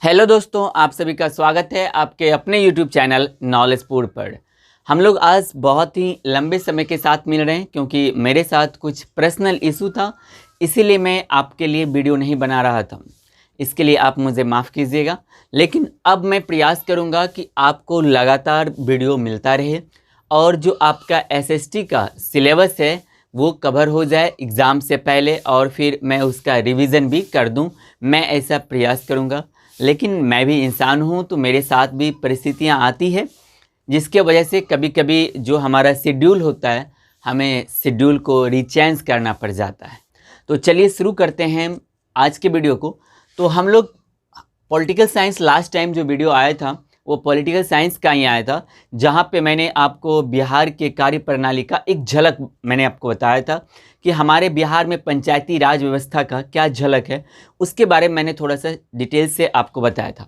Hello दोस्तों, आप सभी का स्वागत है आपके अपने YouTube चैनल नॉलेजपुर पर। हम लोग आज बहुत ही लंबे समय के साथ मिल रहे हैं क्योंकि मेरे साथ कुछ पर्सनल इशू था, इसीलिए मैं आपके लिए वीडियो नहीं बना रहा था। इसके लिए आप मुझे माफ़ कीजिएगा, लेकिन अब मैं प्रयास करूंगा कि आपको लगातार वीडियो मिलता रहे और जो आपका एसएसटी का सिलेबस है वो कवर हो जाए एग्ज़ाम से पहले और फिर मैं उसका रिवीजन भी कर दूं। मैं ऐसा प्रयास करूंगा, लेकिन मैं भी इंसान हूँ तो मेरे साथ भी परिस्थितियाँ आती है जिसके वजह से कभी कभी जो हमारा शेड्यूल होता है हमें शेड्यूल को रीचेंज करना पड़ जाता है। तो चलिए शुरू करते हैं आज के वीडियो को। तो हम लोग पॉलिटिकल साइंस लास्ट टाइम जो वीडियो आया था वो पॉलिटिकल साइंस का ही आया था, जहाँ पे मैंने आपको बिहार के कार्य प्रणाली का एक झलक मैंने आपको बताया था कि हमारे बिहार में पंचायती राज व्यवस्था का क्या झलक है, उसके बारे में मैंने थोड़ा सा डिटेल से आपको बताया था।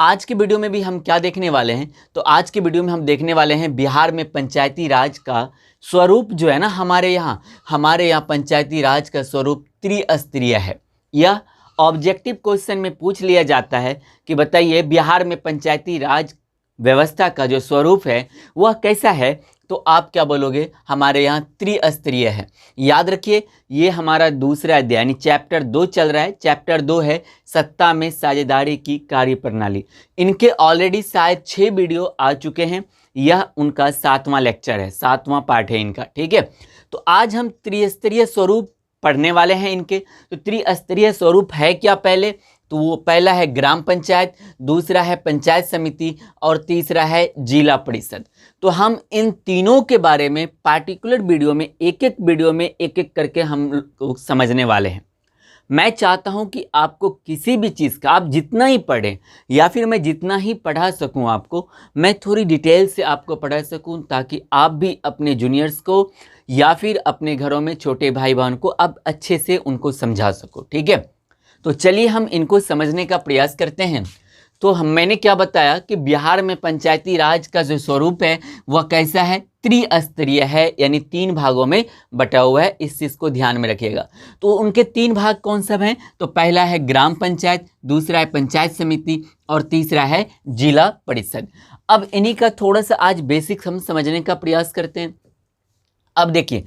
आज के वीडियो में भी हम क्या देखने वाले हैं, तो आज के वीडियो में हम देखने वाले हैं बिहार में पंचायती राज का स्वरूप जो है ना, हमारे यहाँ पंचायती राज का स्वरूप त्रिस्तरीय है। यह ऑब्जेक्टिव क्वेश्चन में पूछ लिया जाता है कि बताइए बिहार में पंचायती राज व्यवस्था का जो स्वरूप है वह कैसा है, तो आप क्या बोलोगे? हमारे यहाँ त्रिस्तरीय है। याद रखिए, ये हमारा दूसरा अध्याय यानी चैप्टर 2 चल रहा है। चैप्टर 2 है सत्ता में साझेदारी की कार्य प्रणाली। इनके ऑलरेडी शायद 6 वीडियो आ चुके हैं। यह उनका 7वां लेक्चर है, 7वां पार्ट है इनका। ठीक है, तो आज हम त्रिस्तरीय स्वरूप पढ़ने वाले हैं इनके। तो त्रिस्तरीय स्वरूप है क्या? पहले तो वो पहला है ग्राम पंचायत, दूसरा है पंचायत समिति और तीसरा है जिला परिषद। तो हम इन तीनों के बारे में पार्टिकुलर वीडियो में एक एक करके हम लोग समझने वाले हैं। मैं चाहता हूं कि आपको किसी भी चीज़ का आप जितना ही पढ़ें या फिर मैं जितना ही पढ़ा सकूं आपको, मैं थोड़ी डिटेल से आपको पढ़ा सकूं ताकि आप भी अपने जूनियर्स को या फिर अपने घरों में छोटे भाई बहन को अब अच्छे से उनको समझा सको। ठीक है, तो चलिए हम इनको समझने का प्रयास करते हैं। तो मैंने क्या बताया कि बिहार में पंचायती राज का जो स्वरूप है वह कैसा है? त्रिस्तरीय है, यानी 3 भागों में बटा हुआ है। इस चीज़ को ध्यान में रखिएगा। तो उनके 3 भाग कौन सब हैं? तो पहला है ग्राम पंचायत, दूसरा है पंचायत समिति और तीसरा है जिला परिषद। अब इन्हीं का थोड़ा सा आज बेसिक हम समझने का प्रयास करते हैं। अब देखिए,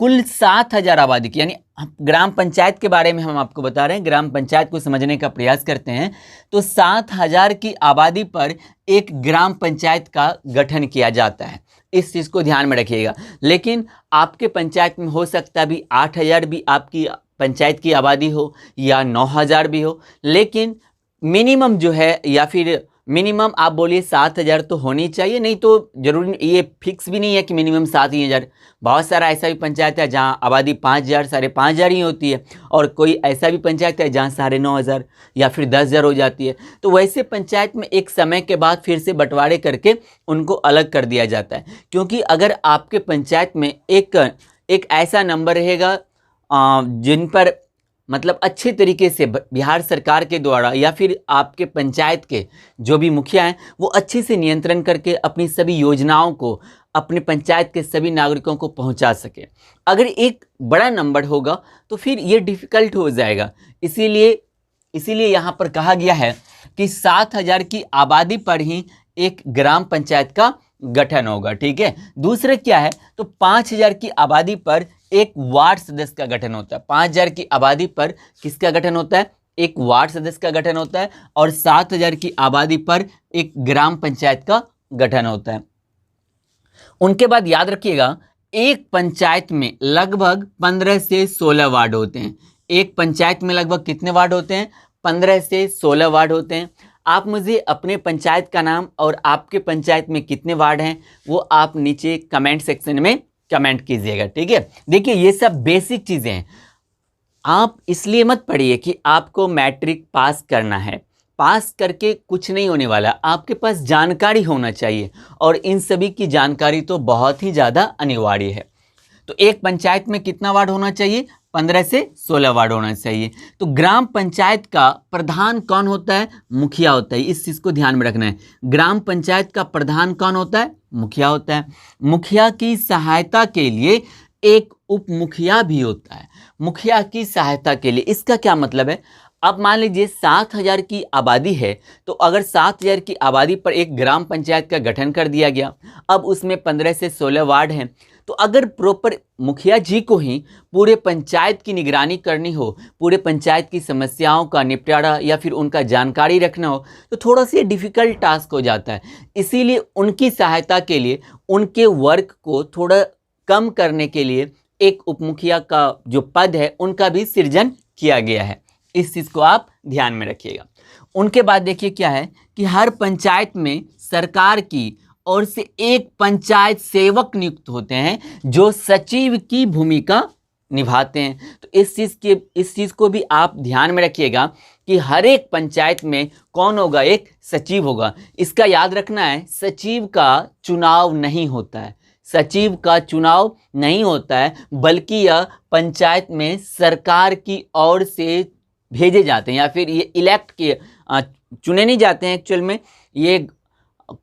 कुल 7,000 आबादी की, यानी ग्राम पंचायत के बारे में हम आपको बता रहे हैं, ग्राम पंचायत को समझने का प्रयास करते हैं। तो 7,000 की आबादी पर एक ग्राम पंचायत का गठन किया जाता है। इस चीज़ को ध्यान में रखिएगा। लेकिन आपके पंचायत में हो सकता भी 8,000 भी आपकी पंचायत की आबादी हो या 9,000 भी हो, लेकिन मिनिमम जो है या फिर मिनिमम आप बोलिए 7,000 तो होनी चाहिए। नहीं तो जरूरी ये फिक्स भी नहीं है कि मिनिमम 7,000। बहुत सारा ऐसा भी पंचायत है जहाँ आबादी 5,000 5,500 ही होती है, और कोई ऐसा भी पंचायत है जहाँ 9,500 या फिर 10,000 हो जाती है। तो वैसे पंचायत में एक समय के बाद फिर से बंटवारे करके उनको अलग कर दिया जाता है, क्योंकि अगर आपके पंचायत में एक ऐसा नंबर रहेगा जिन पर मतलब अच्छे तरीके से बिहार सरकार के द्वारा या फिर आपके पंचायत के जो भी मुखिया हैं वो अच्छे से नियंत्रण करके अपनी सभी योजनाओं को अपने पंचायत के सभी नागरिकों को पहुंचा सके। अगर एक बड़ा नंबर होगा तो फिर ये डिफ़िकल्ट हो जाएगा। इसीलिए यहाँ पर कहा गया है कि 7,000 की आबादी पर ही एक ग्राम पंचायत का गठन होगा। ठीक है, दूसरा क्या है? तो 5,000 की आबादी पर एक वार्ड सदस्य का गठन होता है। 5,000 की आबादी पर किसका गठन होता है? एक वार्ड सदस्य का गठन होता है। और 7,000 की आबादी पर एक ग्राम पंचायत का गठन होता है। उनके बाद याद रखिएगा, एक पंचायत में लगभग 15 से 16 वार्ड होते हैं। एक पंचायत में लगभग कितने वार्ड होते हैं? 15 से 16 वार्ड होते हैं। आप मुझे अपने पंचायत का नाम और आपके पंचायत में कितने वार्ड हैं वो आप नीचे कमेंट सेक्शन में कमेंट कीजिएगा। ठीक है, देखिए ये सब बेसिक चीज़ें हैं। आप इसलिए मत पढ़िए कि आपको मैट्रिक पास करना है। पास करके कुछ नहीं होने वाला, आपके पास जानकारी होना चाहिए, और इन सभी की जानकारी तो बहुत ही ज़्यादा अनिवार्य है। तो एक पंचायत में कितना वार्ड होना चाहिए? 15 से 16 वार्ड होना चाहिए। तो ग्राम पंचायत का प्रधान कौन होता है? मुखिया होता है। इस चीज़ को ध्यान में रखना है। ग्राम पंचायत का प्रधान कौन होता है? मुखिया होता है। मुखिया की सहायता के लिए एक उप मुखिया भी होता है। मुखिया की सहायता के लिए, इसका क्या मतलब है? अब मान लीजिए 7,000 की आबादी है, तो अगर 7,000 की आबादी पर एक ग्राम पंचायत का गठन कर दिया गया, अब उसमें 15 से 16 वार्ड हैं, तो अगर प्रॉपर मुखिया जी को ही पूरे पंचायत की निगरानी करनी हो, पूरे पंचायत की समस्याओं का निपटारा या फिर उनका जानकारी रखना हो, तो थोड़ा सा डिफ़िकल्ट टास्क हो जाता है। इसीलिए उनकी सहायता के लिए, उनके वर्क को थोड़ा कम करने के लिए एक उपमुखिया का जो पद है उनका भी सृजन किया गया है। इस चीज़ को आप ध्यान में रखिएगा। उनके बाद देखिए क्या है कि हर पंचायत में सरकार की ओर से एक पंचायत सेवक नियुक्त होते हैं जो सचिव की भूमिका निभाते हैं। तो इस चीज़ को भी आप ध्यान में रखिएगा कि हर एक पंचायत में कौन होगा, एक सचिव होगा। इसका याद रखना है, सचिव का चुनाव नहीं होता है, सचिव का चुनाव नहीं होता है, बल्कि यह पंचायत में सरकार की ओर से भेजे जाते हैं या फिर ये इलेक्ट किए, चुने नहीं जाते हैं। एक्चुअल में ये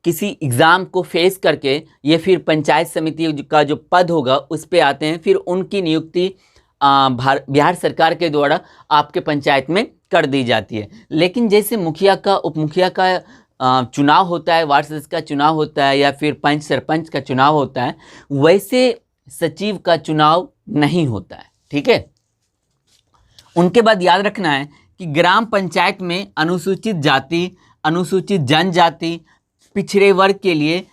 किसी एग्ज़ाम को फेस करके ये फिर पंचायत समिति का जो पद होगा उस पे आते हैं, फिर उनकी नियुक्ति बिहार सरकार के द्वारा आपके पंचायत में कर दी जाती है। लेकिन जैसे मुखिया का, उपमुखिया का चुनाव होता है, वार्ड सदस्य का चुनाव होता है या फिर पंच सरपंच का चुनाव होता है, वैसे सचिव का चुनाव नहीं होता है। ठीक है। उनके बाद याद रखना है कि ग्राम पंचायत में अनुसूचित जाति, अनुसूचित जनजाति, पिछड़े वर्ग के लिए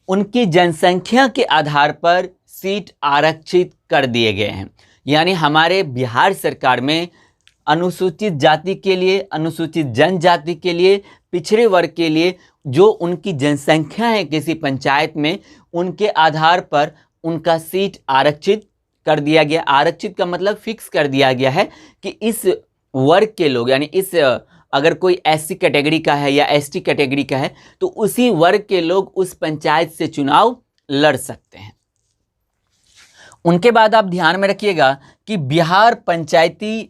उनकी जनसंख्या के आधार पर सीट आरक्षित कर दिए गए हैं। यानी हमारे बिहार सरकार में अनुसूचित जाति के लिए, अनुसूचित जनजाति के लिए, पिछड़े वर्ग के लिए जो उनकी जनसंख्या है किसी पंचायत में, उनके आधार पर उनका सीट आरक्षित कर दिया गया। आरक्षित का मतलब फिक्स कर दिया गया है कि इस वर्ग के लोग, यानी इस अगर कोई एससी कैटेगरी का है या एसटी कैटेगरी का है तो उसी वर्ग के लोग उस पंचायत से चुनाव लड़ सकते हैं। उनके बाद आप ध्यान में रखिएगा कि बिहार पंचायती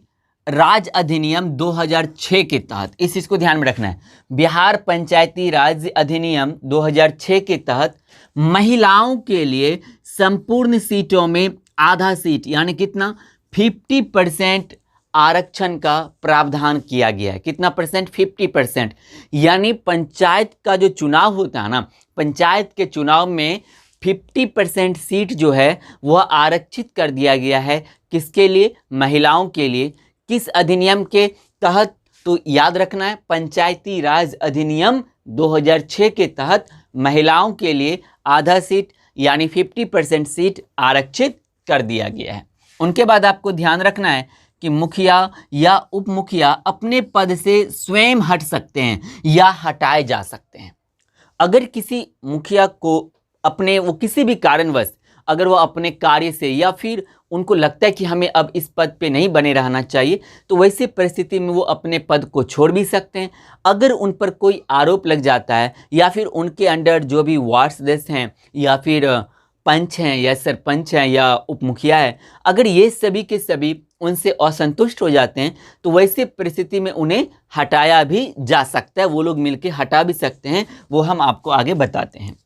राज अधिनियम 2006 के तहत, इस चीज़ को ध्यान में रखना है, बिहार पंचायती राज अधिनियम 2006 के तहत महिलाओं के लिए संपूर्ण सीटों में आधा सीट, यानी कितना, 50% आरक्षण का प्रावधान किया गया है। कितना परसेंट? 50%। यानी पंचायत का जो चुनाव होता है ना, पंचायत के चुनाव में 50% सीट जो है वह आरक्षित कर दिया गया है। किसके लिए? महिलाओं के लिए। किस अधिनियम के तहत? तो याद रखना है, पंचायती राज अधिनियम 2006 के तहत महिलाओं के लिए आधा सीट यानी 50% सीट आरक्षित कर दिया गया है। उनके बाद आपको ध्यान रखना है कि मुखिया या उपमुखिया अपने पद से स्वयं हट सकते हैं या हटाए जा सकते हैं। अगर किसी मुखिया को वो किसी भी कारणवश अगर वो अपने कार्य से या फिर उनको लगता है कि हमें अब इस पद पे नहीं बने रहना चाहिए, तो वैसी परिस्थिति में वो अपने पद को छोड़ भी सकते हैं। अगर उन पर कोई आरोप लग जाता है या फिर उनके अंडर जो भी वार्ड सदस्य हैं या फिर पंच हैं या सरपंच हैं या उपमुखिया है, अगर ये सभी के सभी उनसे असंतुष्ट हो जाते हैं तो वैसे परिस्थिति में उन्हें हटाया भी जा सकता है। वो लोग मिलकर हटा भी सकते हैं, वो हम आपको आगे बताते हैं।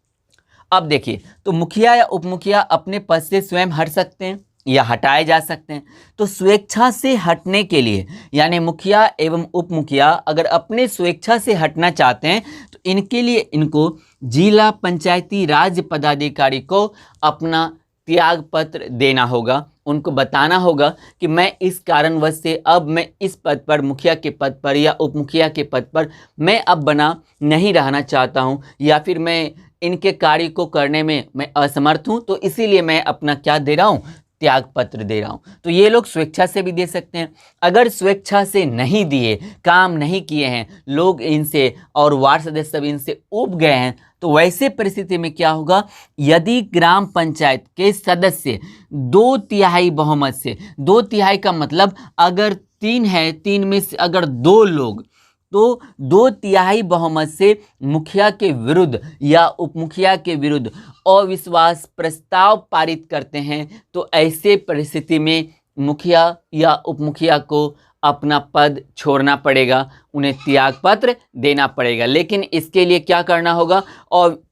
अब देखिए, तो मुखिया या उपमुखिया अपने पद से स्वयं हट सकते हैं या हटाए जा सकते हैं। तो स्वेच्छा से हटने के लिए, यानी मुखिया एवं उपमुखिया अगर अपने स्वेच्छा से हटना चाहते हैं तो इनके लिए इनको जिला पंचायती राज पदाधिकारी को अपना त्याग पत्र देना होगा। उनको बताना होगा कि मैं इस कारणवश से अब मैं इस पद पर, मुखिया के पद पर या उपमुखिया के पद पर मैं अब बना नहीं रहना चाहता हूँ, या फिर मैं इनके कार्य को करने में मैं असमर्थ हूँ, तो इसीलिए मैं अपना क्या दे रहा हूँ, त्याग पत्र दे रहा हूँ। तो ये लोग स्वेच्छा से भी दे सकते हैं। अगर स्वेच्छा से नहीं दिए, काम नहीं किए हैं लोग इनसे और वार्ड सदस्य सब इनसे ऊब गए हैं, तो वैसे परिस्थिति में क्या होगा, यदि ग्राम पंचायत के सदस्य 2/3 बहुमत से, 2/3 का मतलब अगर 3 है, 3 में से अगर 2 लोग, तो 2/3 बहुमत से मुखिया के विरुद्ध या उपमुखिया के विरुद्ध अविश्वास प्रस्ताव पारित करते हैं, तो ऐसे परिस्थिति में मुखिया या उपमुखिया को अपना पद छोड़ना पड़ेगा, उन्हें त्याग पत्र देना पड़ेगा। लेकिन इसके लिए क्या करना होगा, और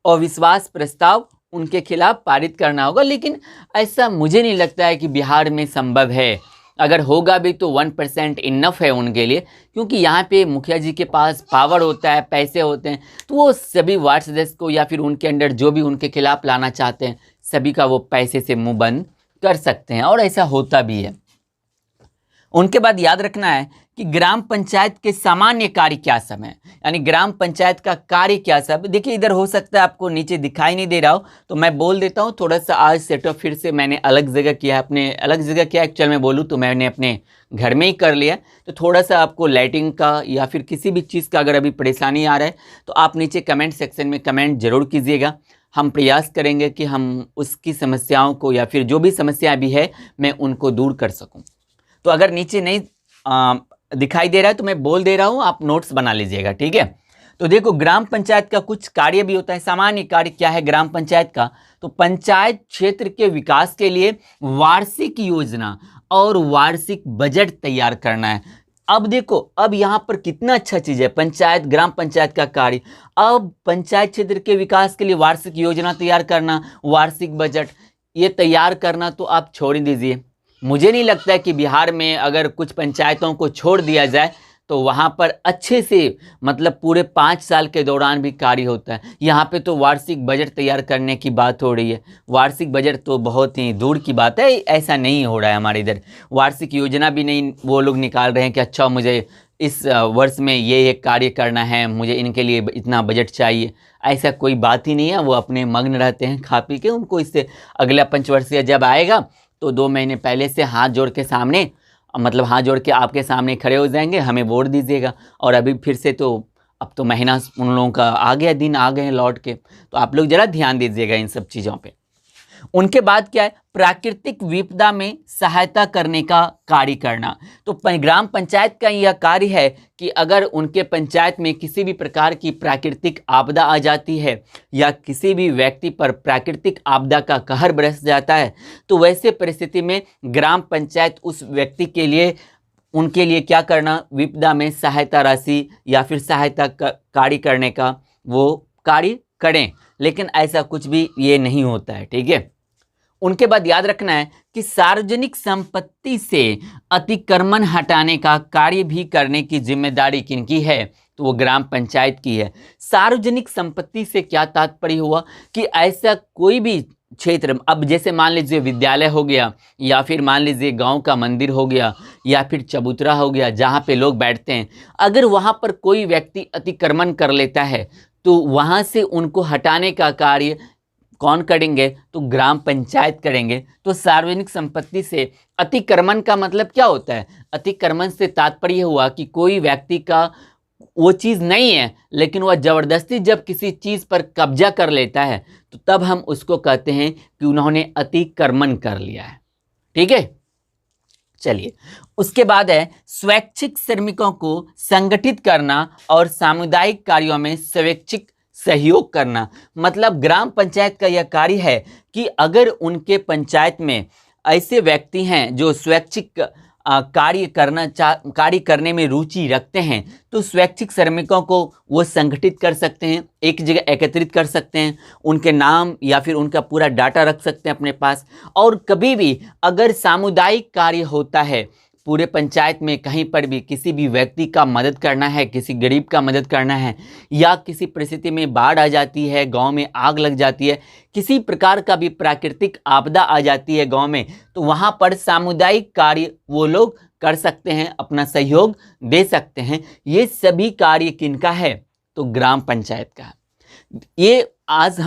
अविश्वास प्रस्ताव उनके खिलाफ पारित करना होगा। लेकिन ऐसा मुझे नहीं लगता है कि बिहार में संभव है अगर होगा भी तो 1% इनफ है उनके लिए, क्योंकि यहाँ पे मुखिया जी के पास पावर होता है, पैसे होते हैं, तो वो सभी वार्ड सदस्य को या फिर उनके अंडर जो भी उनके खिलाफ लाना चाहते हैं सभी का वो पैसे से मुंह बंद कर सकते हैं, और ऐसा होता भी है। उनके बाद याद रखना है कि ग्राम पंचायत के सामान्य कार्य क्या सब है, यानी ग्राम पंचायत का कार्य क्या सब। देखिए इधर हो सकता है आपको नीचे दिखाई नहीं दे रहा हो, तो मैं बोल देता हूँ। थोड़ा सा आज सेटअप फिर से मैंने अलग जगह किया, अपने अलग जगह किया, एक्चुअल में बोलूँ तो मैंने अपने घर में ही कर लिया। तो थोड़ा सा आपको लाइटिंग का या फिर किसी भी चीज़ का अगर अभी परेशानी आ रहा है तो आप नीचे कमेंट सेक्शन में कमेंट जरूर कीजिएगा। हम प्रयास करेंगे कि हम उसकी समस्याओं को या फिर जो भी समस्या भी है मैं उनको दूर कर सकूँ। तो अगर नीचे नहीं दिखाई दे रहा है तो मैं बोल दे रहा हूँ, आप नोट्स बना लीजिएगा, ठीक है। तो देखो ग्राम पंचायत का कुछ कार्य भी होता है। सामान्य कार्य क्या है ग्राम पंचायत का? तो पंचायत क्षेत्र के विकास के लिए वार्षिक योजना और वार्षिक बजट तैयार करना है। अब देखो, अब यहाँ पर कितना अच्छा चीज है, पंचायत, ग्राम पंचायत का कार्य। अब पंचायत क्षेत्र के विकास के लिए वार्षिक योजना तैयार करना, वार्षिक बजट ये तैयार करना तो आप छोड़ ही दीजिए। मुझे नहीं लगता है कि बिहार में अगर कुछ पंचायतों को छोड़ दिया जाए तो वहाँ पर अच्छे से मतलब पूरे 5 साल के दौरान भी कार्य होता है। यहाँ पे तो वार्षिक बजट तैयार करने की बात हो रही है। वार्षिक बजट तो बहुत ही दूर की बात है, ऐसा नहीं हो रहा है हमारे इधर। वार्षिक योजना भी नहीं वो लोग निकाल रहे हैं कि अच्छा मुझे इस वर्ष में ये कार्य करना है, मुझे इनके लिए इतना बजट चाहिए। ऐसा कोई बात ही नहीं है। वो अपने मग्न रहते हैं खा पी के। उनको इससे अगला पंचवर्षीय जब आएगा तो 2 महीने पहले से हाथ जोड़ के सामने, मतलब हाथ जोड़ के आपके सामने खड़े हो जाएंगे, हमें वोट दीजिएगा। और अभी फिर से तो अब तो महीना उन लोगों का आ गया, दिन आ गए हैं लौट के। तो आप लोग जरा ध्यान दीजिएगा इन सब चीज़ों पे। उनके बाद क्या है, प्राकृतिक विपदा में सहायता करने का कार्य करना। तो ग्राम पंचायत का यह कार्य है कि अगर उनके पंचायत में किसी भी प्रकार की प्राकृतिक आपदा आ जाती है या किसी भी व्यक्ति पर प्राकृतिक आपदा का कहर बरस जाता है तो वैसे परिस्थिति में ग्राम पंचायत उस व्यक्ति के लिए, उनके लिए क्या करना, विपदा में सहायता राशि या फिर सहायता कार्य करने का वो कार्य करें। लेकिन ऐसा कुछ भी ये नहीं होता है, ठीक है। उनके बाद याद रखना है कि सार्वजनिक संपत्ति से अतिक्रमण हटाने का कार्य भी करने की जिम्मेदारी किनकी है? तो वो ग्राम पंचायत की है। सार्वजनिक संपत्ति से क्या तात्पर्य हुआ कि ऐसा कोई भी क्षेत्र, अब जैसे मान लीजिए विद्यालय हो गया या फिर मान लीजिए गांव का मंदिर हो गया या फिर चबूतरा हो गया जहां पे लोग बैठते हैं, अगर वहां पर कोई व्यक्ति अतिक्रमण कर लेता है तो वहां से उनको हटाने का कार्य कौन करेंगे? तो ग्राम पंचायत करेंगे। तो सार्वजनिक संपत्ति से अतिक्रमण का मतलब क्या होता है? अतिक्रमण से तात्पर्य हुआ कि कोई व्यक्ति का वो चीज़ नहीं है लेकिन वह जबरदस्ती जब किसी चीज़ पर कब्जा कर लेता है तो तब हम उसको कहते हैं कि उन्होंने अतिक्रमण कर लिया है, ठीक है। चलिए, उसके बाद है स्वैच्छिक श्रमिकों को संगठित करना और सामुदायिक कार्यों में स्वैच्छिक सहयोग करना। मतलब ग्राम पंचायत का यह कार्य है कि अगर उनके पंचायत में ऐसे व्यक्ति हैं जो स्वैच्छिक कार्य करने में रुचि रखते हैं तो स्वैच्छिक श्रमिकों को वो संगठित कर सकते हैं, एक जगह एकत्रित कर सकते हैं, उनके नाम या फिर उनका पूरा डाटा रख सकते हैं अपने पास। और कभी भी अगर सामुदायिक कार्य होता है पूरे पंचायत में, कहीं पर भी किसी भी व्यक्ति का मदद करना है, किसी गरीब का मदद करना है, या किसी परिस्थिति में बाढ़ आ जाती है, गांव में आग लग जाती है, किसी प्रकार का भी प्राकृतिक आपदा आ जाती है गांव में, तो वहां पर सामुदायिक कार्य वो लोग कर सकते हैं, अपना सहयोग दे सकते हैं। ये सभी कार्य किनका है? तो ग्राम पंचायत का है। ये आज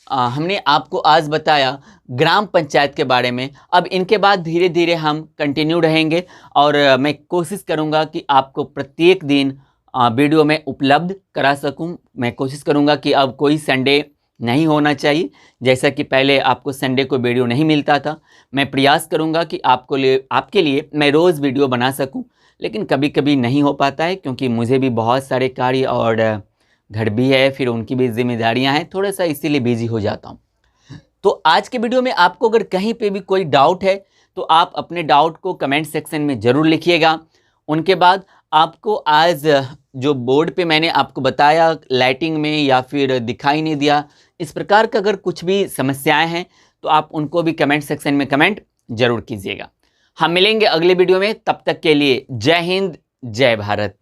हमने आपको आज बताया ग्राम पंचायत के बारे में। अब इनके बाद धीरे धीरे हम कंटिन्यू रहेंगे और मैं कोशिश करूंगा कि आपको प्रत्येक दिन वीडियो में उपलब्ध करा सकूं। मैं कोशिश करूंगा कि अब कोई संडे नहीं होना चाहिए, जैसा कि पहले आपको संडे को वीडियो नहीं मिलता था। मैं प्रयास करूंगा कि आपके लिए मैं रोज़ वीडियो बना सकूं, लेकिन कभी कभी नहीं हो पाता है क्योंकि मुझे भी बहुत सारे कार्य और घर भी है, फिर उनकी भी जिम्मेदारियां हैं, थोड़ा सा इसीलिए बिजी हो जाता हूं। तो आज के वीडियो में आपको अगर कहीं पे भी कोई डाउट है तो आप अपने डाउट को कमेंट सेक्शन में ज़रूर लिखिएगा। उनके बाद आपको आज जो बोर्ड पे मैंने आपको बताया लाइटिंग में या फिर दिखाई नहीं दिया, इस प्रकार का अगर कुछ भी समस्याएं हैं तो आप उनको भी कमेंट सेक्शन में कमेंट जरूर कीजिएगा। हम मिलेंगे अगले वीडियो में, तब तक के लिए जय हिंद, जय भारत।